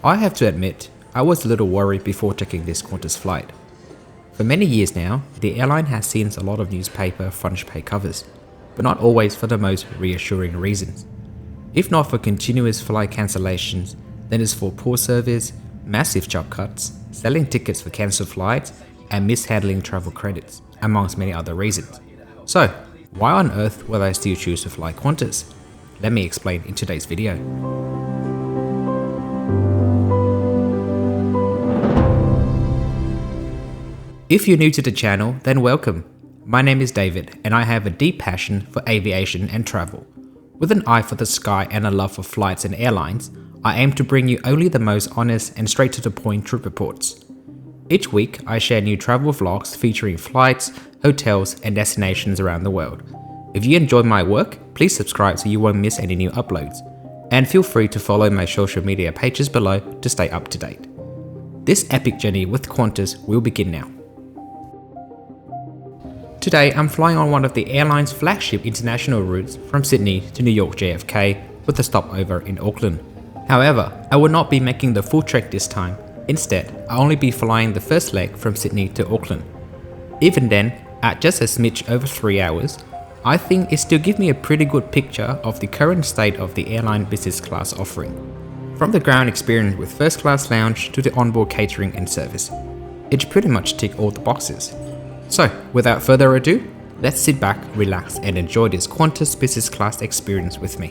I have to admit, I was a little worried before taking this Qantas flight. For many years now, the airline has seen a lot of newspaper front page covers, but not always for the most reassuring reasons. If not for continuous flight cancellations, then it's for poor service, massive job cuts, selling tickets for cancelled flights, and mishandling travel credits, amongst many other reasons. So, why on earth would I still choose to fly Qantas? Let me explain in today's video. If you're new to the channel, then welcome. My name is David, and I have a deep passion for aviation and travel. With an eye for the sky and a love for flights and airlines, I aim to bring you only the most honest and straight to the point trip reports. Each week, I share new travel vlogs featuring flights, hotels, and destinations around the world. If you enjoy my work, please subscribe so you won't miss any new uploads. And feel free to follow my social media pages below to stay up to date. This epic journey with Qantas will begin now. Today, I'm flying on one of the airline's flagship international routes from Sydney to New York JFK with a stopover in Auckland. However, I will not be making the full trek this time. Instead, I'll only be flying the first leg from Sydney to Auckland. Even then, at just a smidge over 3 hours, I think it still gives me a pretty good picture of the current state of the airline business class offering. From the ground experience with first class lounge to the onboard catering and service, it pretty much ticks all the boxes. So, without further ado, let's sit back, relax, and enjoy this Qantas business class experience with me.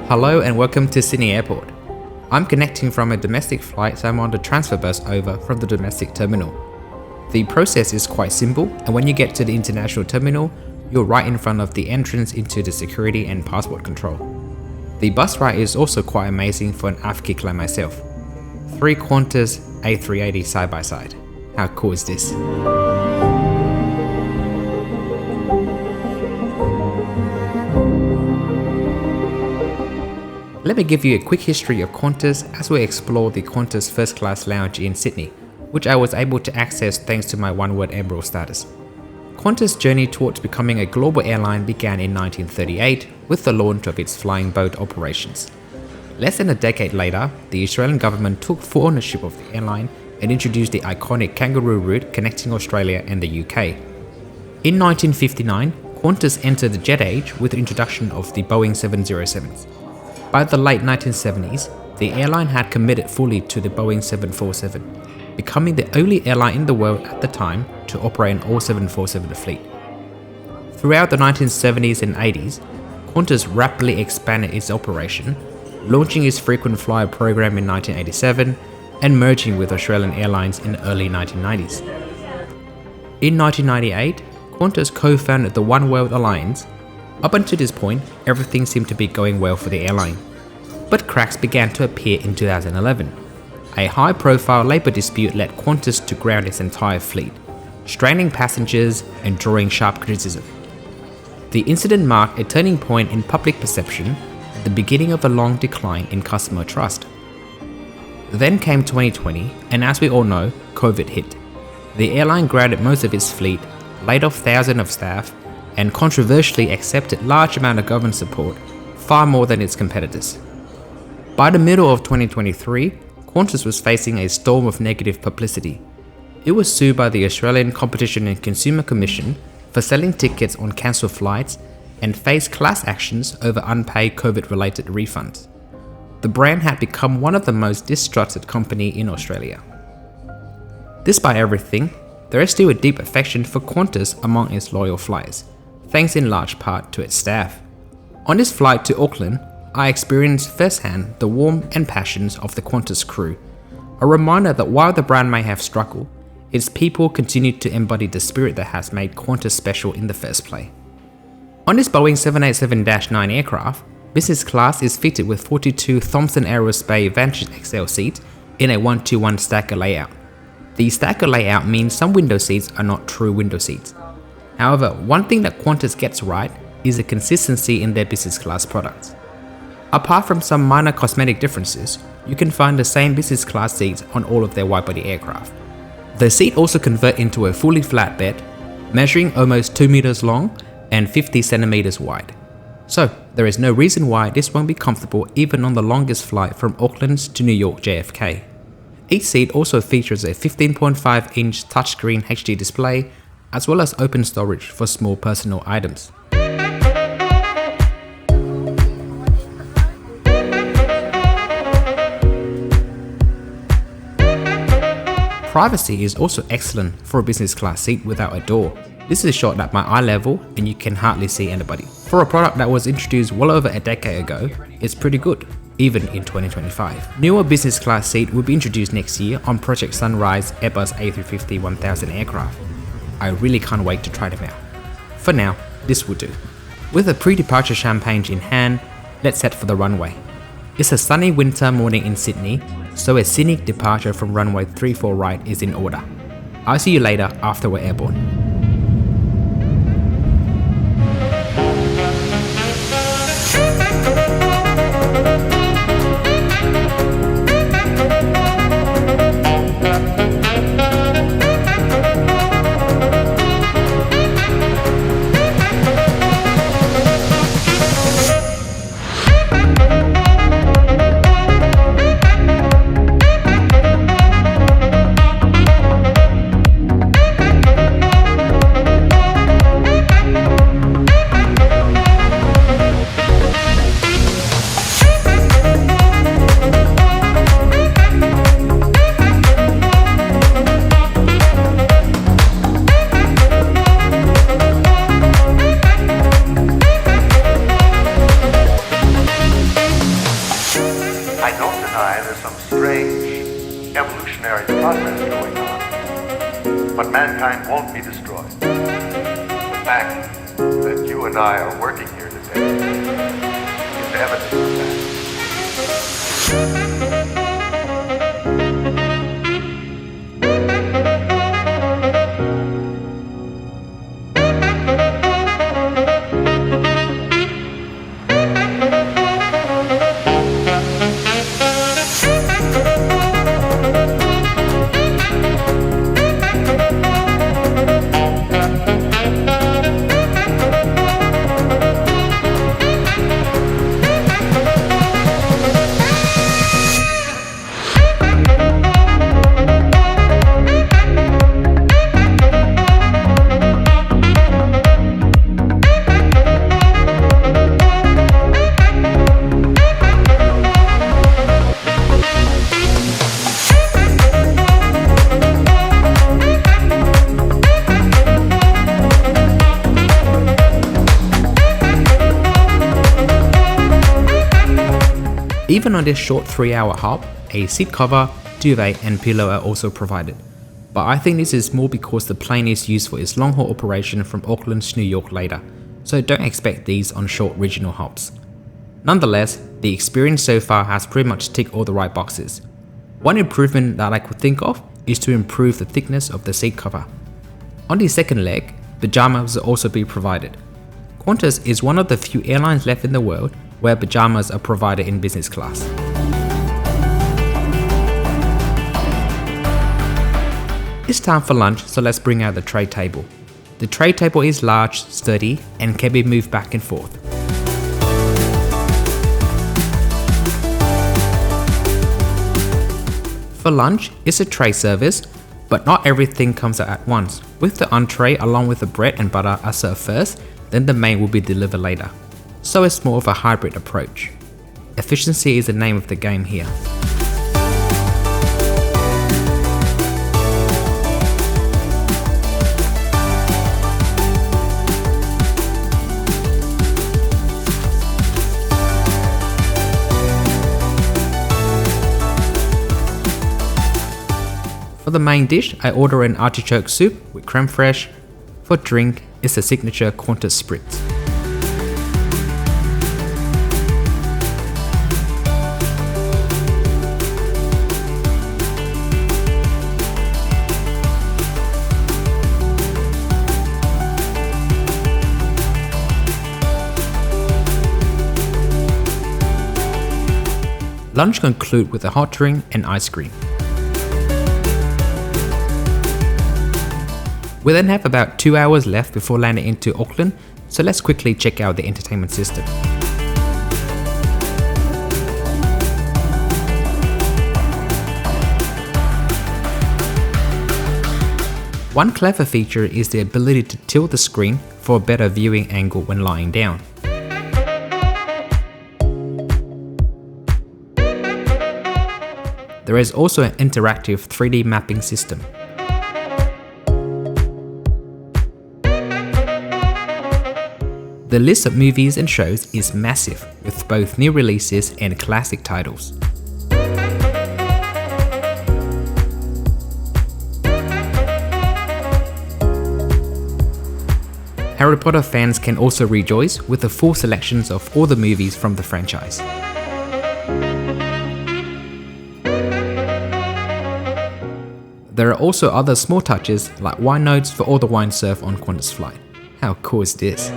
Hello and welcome to Sydney Airport. I'm connecting from a domestic flight, so I'm on the transfer bus over from the domestic terminal. The process is quite simple, and when you get to the international terminal, you're right in front of the entrance into the security and passport control. The bus ride is also quite amazing for an Savfk like myself. 3 Qantas A380 side by side. How cool is this? Let me give you a quick history of Qantas as we explore the Qantas first class lounge in Sydney, which I was able to access thanks to my one-word Emerald status. Qantas' journey towards becoming a global airline began in 1938 with the launch of its flying boat operations. Less than a decade later, the Australian government took full ownership of the airline and introduced the iconic kangaroo route connecting Australia and the UK. In 1959, Qantas entered the jet age with the introduction of the Boeing 707s. By the late 1970s, the airline had committed fully to the Boeing 747, becoming the only airline in the world at the time to operate an all 747 fleet. Throughout the 1970s and 80s, Qantas rapidly expanded its operation, launching its frequent flyer program in 1987 and merging with Australian Airlines in the early 1990s. In 1998, Qantas co-founded the One World Alliance. Up until this point, everything seemed to be going well for the airline. But cracks began to appear in 2011. A high-profile labour dispute led Qantas to ground its entire fleet, straining passengers and drawing sharp criticism. The incident marked a turning point in public perception at the beginning of a long decline in customer trust. Then came 2020, and as we all know, COVID hit. The airline grounded most of its fleet, laid off thousands of staff, and controversially accepted large amount of government support, far more than its competitors. By the middle of 2023, Qantas was facing a storm of negative publicity. It was sued by the Australian Competition and Consumer Commission for selling tickets on cancelled flights and faced class actions over unpaid COVID-related refunds. The brand had become one of the most distrusted companies in Australia. Despite everything, there is still a deep affection for Qantas among its loyal flyers, thanks in large part to its staff. On this flight to Auckland, I experienced firsthand the warmth and passions of the Qantas crew, a reminder that while the brand may have struggled, its people continued to embody the spirit that has made Qantas special in the first place. On this Boeing 787-9 aircraft, business class is fitted with 42 Thomson Aerospace Vantage XL seats in a 1-to-1 stacker layout. The stacker layout means some window seats are not true window seats. However, one thing that Qantas gets right is the consistency in their business class products. Apart from some minor cosmetic differences, you can find the same business class seats on all of their wide-body aircraft. The seat also converts into a fully flat bed, measuring almost 2 meters long and 50 centimeters wide. So there is no reason why this won't be comfortable even on the longest flight from Auckland to New York JFK. Each seat also features a 15.5-inch touchscreen HD display, as well as open storage for small personal items. Privacy is also excellent for a business class seat without a door. This is shot at my eye level and you can hardly see anybody. For a product that was introduced well over a decade ago, it's pretty good, even in 2025. Newer business class seat will be introduced next year on Project Sunrise Airbus A350-1000 aircraft. I really can't wait to try them out. For now, this will do. With a pre-departure champagne in hand, let's head for the runway. It's a sunny winter morning in Sydney, so a scenic departure from runway 34 right is in order. I'll see you later after we're airborne. Evolutionary process going on, but mankind won't be destroyed. The fact that you and I are working here today is evidence of that. Even on this short 3-hour hop, a seat cover, duvet and pillow are also provided. But I think this is more because the plane is used for its long-haul operation from Auckland to New York later, so don't expect these on short regional hops. Nonetheless, the experience so far has pretty much ticked all the right boxes. One improvement that I could think of is to improve the thickness of the seat cover. On the second leg, pajamas will also be provided. Qantas is one of the few airlines left in the world where pajamas are provided in business class. It's time for lunch, so let's bring out the tray table. The tray table is large, sturdy, and can be moved back and forth. For lunch, it's a tray service, but not everything comes out at once. With the entree along with the bread and butter are served first, then the main will be delivered later. So it's more of a hybrid approach. Efficiency is the name of the game here. For the main dish, I order an artichoke soup with creme fraiche. For drink, it's a signature Qantas Spritz. Lunch concludes with a hot drink and ice cream. We then have about 2 hours left before landing into Auckland, so let's quickly check out the entertainment system. One clever feature is the ability to tilt the screen for a better viewing angle when lying down. There is also an interactive 3D mapping system. The list of movies and shows is massive, with both new releases and classic titles. Harry Potter fans can also rejoice with the full selections of all the movies from the franchise. There are also other small touches like wine notes for all the wine served on Qantas flight. How cool is this?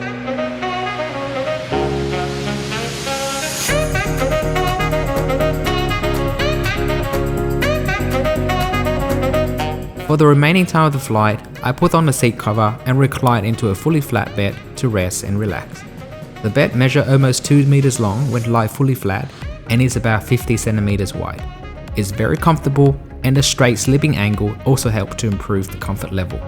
For the remaining time of the flight, I put on a seat cover and reclined into a fully flat bed to rest and relax. The bed measures almost 2 meters long when lie fully flat and is about 50 centimeters wide. It's very comfortable, and a straight sleeping angle also helps to improve the comfort level.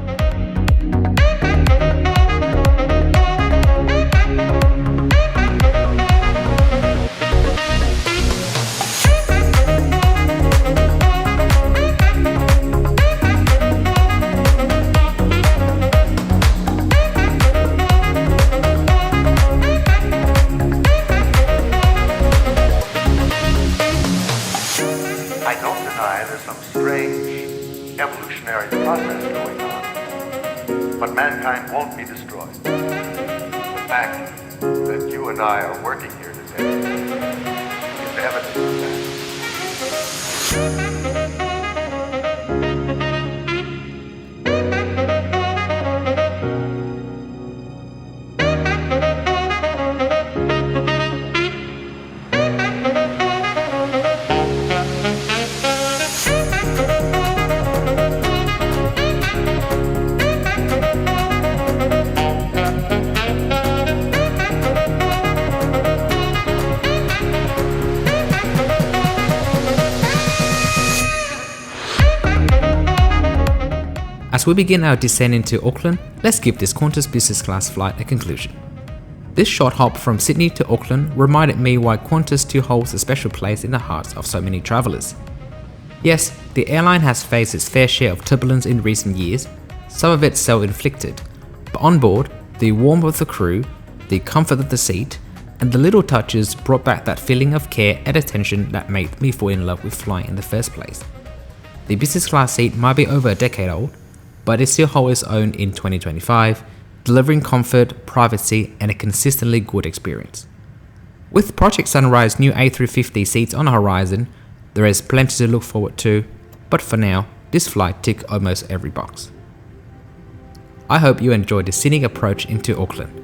I don't deny there's some strange evolutionary process going on, but mankind won't be destroyed. The fact that you and I are working here today is evidence of that. As we begin our descent into Auckland, let's give this Qantas business class flight a conclusion. This short hop from Sydney to Auckland reminded me why Qantas still holds a special place in the hearts of so many travellers. Yes, the airline has faced its fair share of turbulence in recent years, some of it self-inflicted, but on board, the warmth of the crew, the comfort of the seat, and the little touches brought back that feeling of care and attention that made me fall in love with flying in the first place. The business class seat might be over a decade old, but it still holds its own in 2025, delivering comfort, privacy, and a consistently good experience. With Project Sunrise new A350 seats on the horizon, there is plenty to look forward to, but for now, this flight ticked almost every box. I hope you enjoyed the scenic approach into Auckland.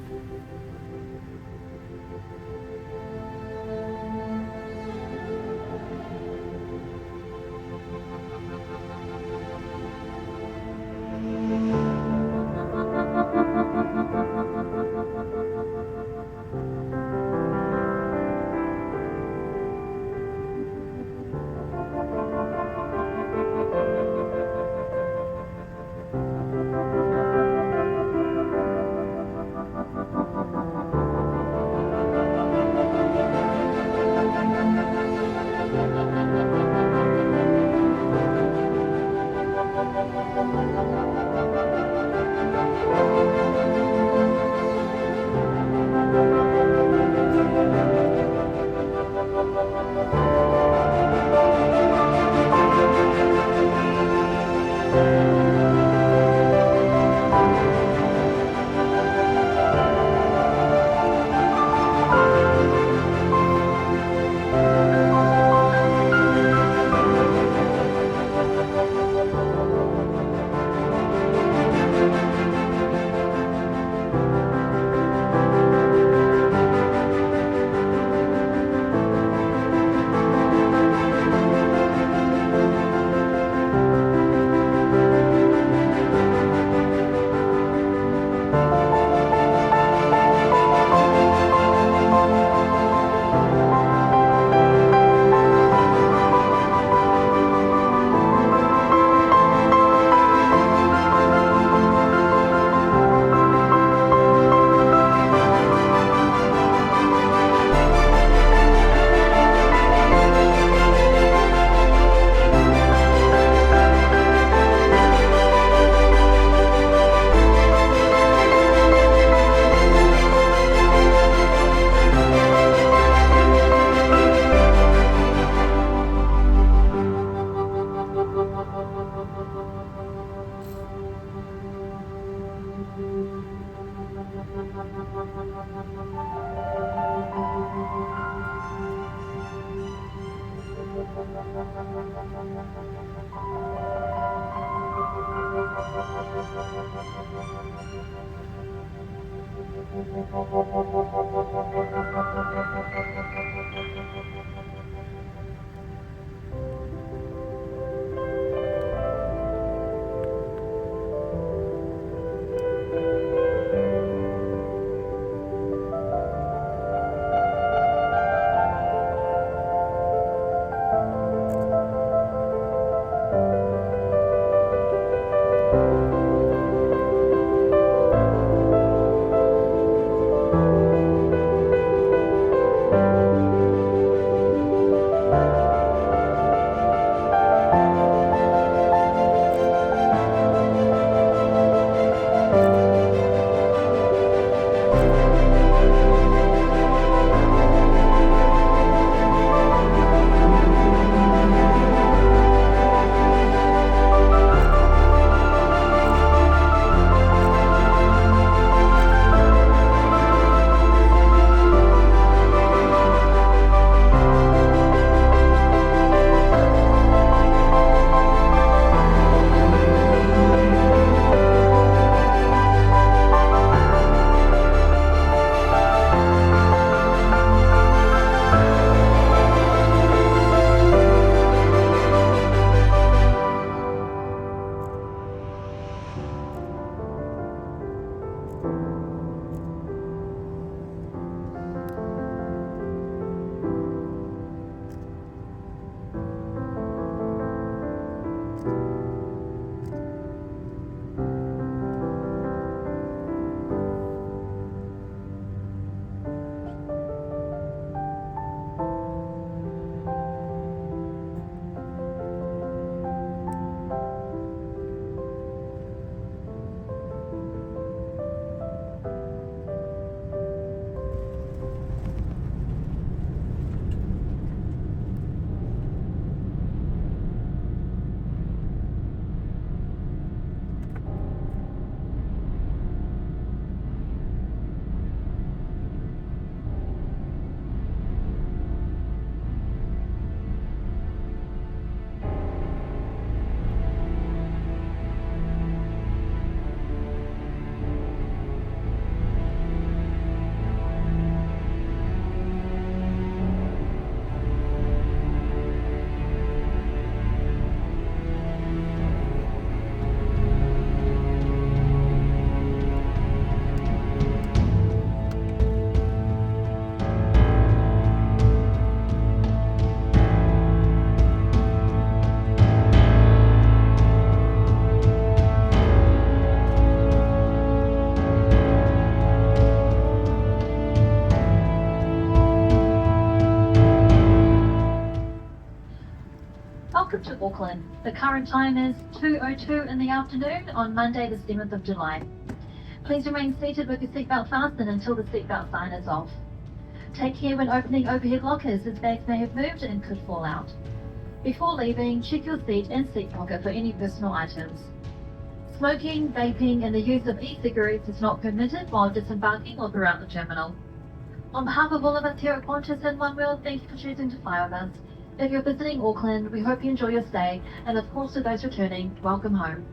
Welcome to Auckland. The current time is 2:02 in the afternoon on Monday the 7th of July. Please remain seated with your seatbelt fastened until the seatbelt sign is off. Take care when opening overhead lockers as bags may have moved and could fall out. Before leaving, check your seat and seat pocket for any personal items. Smoking, vaping and the use of e-cigarettes is not permitted while disembarking or throughout the terminal. On behalf of all of us here at Qantas and One World, thank you for choosing to fly with us. If you're visiting Auckland, we hope you enjoy your stay, and of course to those returning, welcome home.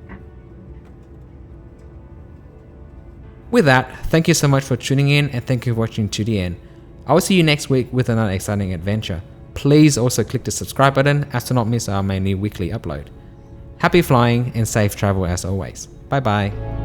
With that, thank you so much for tuning in and thank you for watching to the end. I will see you next week with another exciting adventure. Please also click the subscribe button as to not miss our mainly weekly upload. Happy flying and safe travel as always. Bye bye.